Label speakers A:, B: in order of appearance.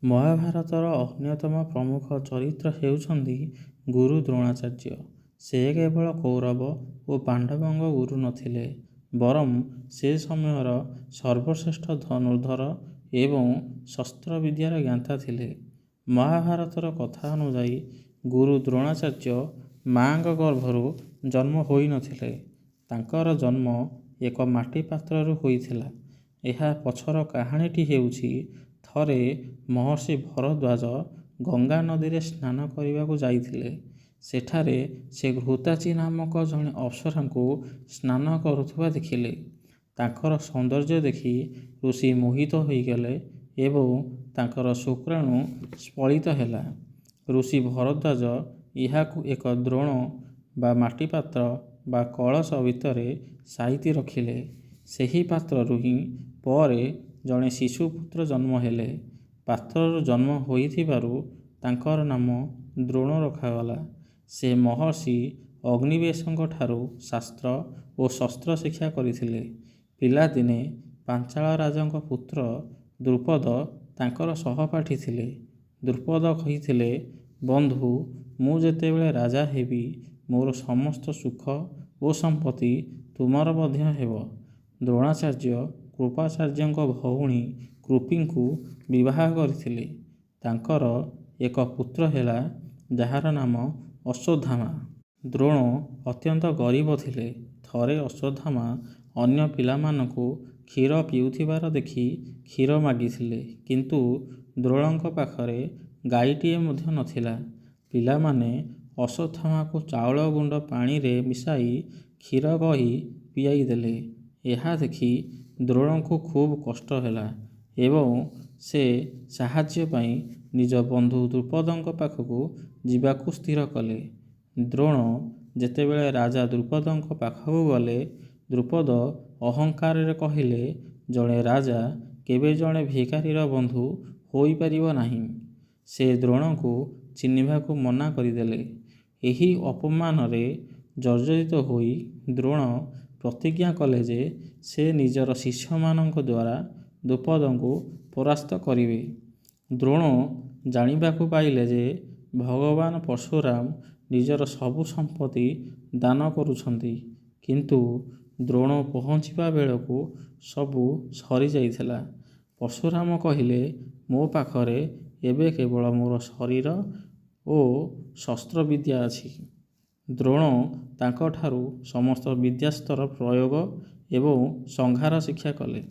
A: ମହାଭାରତର ଅନ୍ୟତମ ପ୍ରମୁଖ ଚରିତ୍ର ହେଉଛନ୍ତି ଗୁରୁ ଦ୍ରୋଣାଚାର୍ଯ୍ୟ। ସେ କେବଳ କୌରବ ଓ ପାଣ୍ଡବଙ୍କ ଗୁରୁ ନଥିଲେ, ବରଂ ସେ ସମୟର ସର୍ବଶ୍ରେଷ୍ଠ ଧନୁର୍ଦ୍ଧର ଏବଂ ଶସ୍ତ୍ରବିଦ୍ୟାର ଜ୍ଞାତା ଥିଲେ। ମହାଭାରତର କଥା ଅନୁଯାୟୀ ଗୁରୁ ଦ୍ରୋଣାଚାର୍ଯ୍ୟ ମାଙ୍କ ଗର୍ଭରୁ ଜନ୍ମ ହୋଇନଥିଲେ। ତାଙ୍କର ଜନ୍ମ ଏକ ମାଟି ପାତ୍ରରୁ ହୋଇଥିଲା। ଏହା ପଛର କାହାଣୀଟି ହେଉଛି, ଥରେ ମହର୍ଷି ଭରଦ୍ୱାଜ ଗଙ୍ଗା ନଦୀରେ ସ୍ନାନ କରିବାକୁ ଯାଇଥିଲେ। ସେଠାରେ ସେ ଘୃତାଚି ନାମକ ଜଣେ ଅପ୍ସରାଙ୍କୁ ସ୍ନାନ କରୁଥିବା ଦେଖିଲେ। ତାଙ୍କର ସୌନ୍ଦର୍ଯ୍ୟ ଦେଖି ଋଷି ମୋହିତ ହୋଇଗଲେ ଏବଂ ତାଙ୍କର ଶୁକ୍ରାଣୁ ସ୍ଫଳିତ ହେଲା। ଋଷି ଭରଦ୍ୱାଜ ଏହାକୁ ଏକ ଦ୍ରୋଣ ବା ମାଟି ପାତ୍ର ବା କଳସ ଭିତରେ ସାଇତି ରଖିଲେ। ସେହି ପାତ୍ରରୁ ହିଁ ପରେ ଜଣେ ଶିଶୁପୁତ୍ର ଜନ୍ମ ହେଲେ। ପାତ୍ରରୁ ଜନ୍ମ ହୋଇଥିବାରୁ ତାଙ୍କର ନାମ ଦ୍ରୋଣ ରଖାଗଲା। ସେ ମହର୍ଷି ଅଗ୍ନିବେଶଙ୍କଠାରୁ ଶାସ୍ତ୍ର ଓ ଶସ୍ତ୍ର ଶିକ୍ଷା କରିଥିଲେ। ପିଲାଦିନେ ପାଞ୍ଚାଳ ରାଜାଙ୍କ ପୁତ୍ର ଦ୍ରୁପଦ ତାଙ୍କର ସହପାଠୀ ଥିଲେ। ଦ୍ରୁପଦ କହିଥିଲେ, ବନ୍ଧୁ, ମୁଁ ଯେତେବେଳେ ରାଜା ହେବି, ମୋର ସମସ୍ତ ସୁଖ ଓ ସମ୍ପତ୍ତି ତୁମର ମଧ୍ୟ ହେବ। ଦ୍ରୋଣାଚାର୍ଯ୍ୟ କୃପାଚାର୍ଯ୍ୟଙ୍କ ଭଉଣୀ କୃପୀଙ୍କୁ ବିବାହ କରିଥିଲେ। ତାଙ୍କର ଏକ ପୁତ୍ର ହେଲା, ଯାହାର ନାମ ଅଶ୍ୱତ୍ଥାମା। ଦ୍ରୋଣ ଅତ୍ୟନ୍ତ ଗରିବ ଥିଲେ। ଥରେ ଅଶ୍ୱତ୍ଥାମା ଅନ୍ୟ ପିଲାମାନଙ୍କୁ କ୍ଷୀର ପିଉଥିବାର ଦେଖି କ୍ଷୀର ମାଗିଥିଲେ, କିନ୍ତୁ ଦ୍ରୋଣଙ୍କ ପାଖରେ ଗାଈଟିଏ ମଧ୍ୟ ନଥିଲା। ପିଲାମାନେ ଅଶ୍ୱତ୍ଥାମାକୁ ଚାଉଳ ଗୁଣ୍ଡ ପାଣିରେ ମିଶାଇ କ୍ଷୀର କହି ପିଆଇ ଦେଲେ। ଏହା ଦେଖି ଦ୍ରୋଣଙ୍କୁ ଖୁବ୍ କଷ୍ଟ ହେଲା ଏବଂ ସେ ସାହାଯ୍ୟ ପାଇଁ ନିଜ ବନ୍ଧୁ ଦ୍ରୁପଦଙ୍କ ପାଖକୁ ଯିବାକୁ ସ୍ଥିର କଲେ। ଦ୍ରୋଣ ଯେତେବେଳେ ରାଜା ଦ୍ରୁପଦଙ୍କ ପାଖକୁ ଗଲେ, ଦ୍ରୁପଦ ଅହଙ୍କାରରେ କହିଲେ, ଜଣେ ରାଜା କେବେ ଜଣେ ଭିକାରୀର ବନ୍ଧୁ ହୋଇପାରିବ ନାହିଁ। ସେ ଦ୍ରୋଣଙ୍କୁ ଚିହ୍ନିବାକୁ ମନା କରିଦେଲେ। ଏହି ଅପମାନରେ ଜର୍ଜରିତ ହୋଇ ଦ୍ରୋଣ ପ୍ରତିଜ୍ଞା କଲେ ଯେ ସେ ନିଜର ଶିଷ୍ୟମାନଙ୍କ ଦ୍ୱାରା ଦ୍ରୁପଦଙ୍କୁ ପରାସ୍ତ କରିବେ। ଦ୍ରୋଣ ଜାଣିବାକୁ ପାଇଲେ ଯେ ଭଗବାନ ପରଶୁରାମ ନିଜର ସବୁ ସମ୍ପତ୍ତି ଦାନ କରୁଛନ୍ତି, କିନ୍ତୁ ଦ୍ରୋଣ ପହଞ୍ଚିବା ବେଳକୁ ସବୁ ସରିଯାଇଥିଲା। ପରଶୁରାମ କହିଲେ, ମୋ ପାଖରେ ଏବେ କେବଳ ମୋର ଶରୀର ଓ ଶସ୍ତ୍ରବିଦ୍ୟା ଅଛି। ଦ୍ରୋଣ ତାଙ୍କଠାରୁ ସମସ୍ତ ବିଦ୍ୟାସ୍ତ୍ର ପ୍ରୟୋଗ ଏବଂ ସଂହାର ଶିକ୍ଷା କଲେ।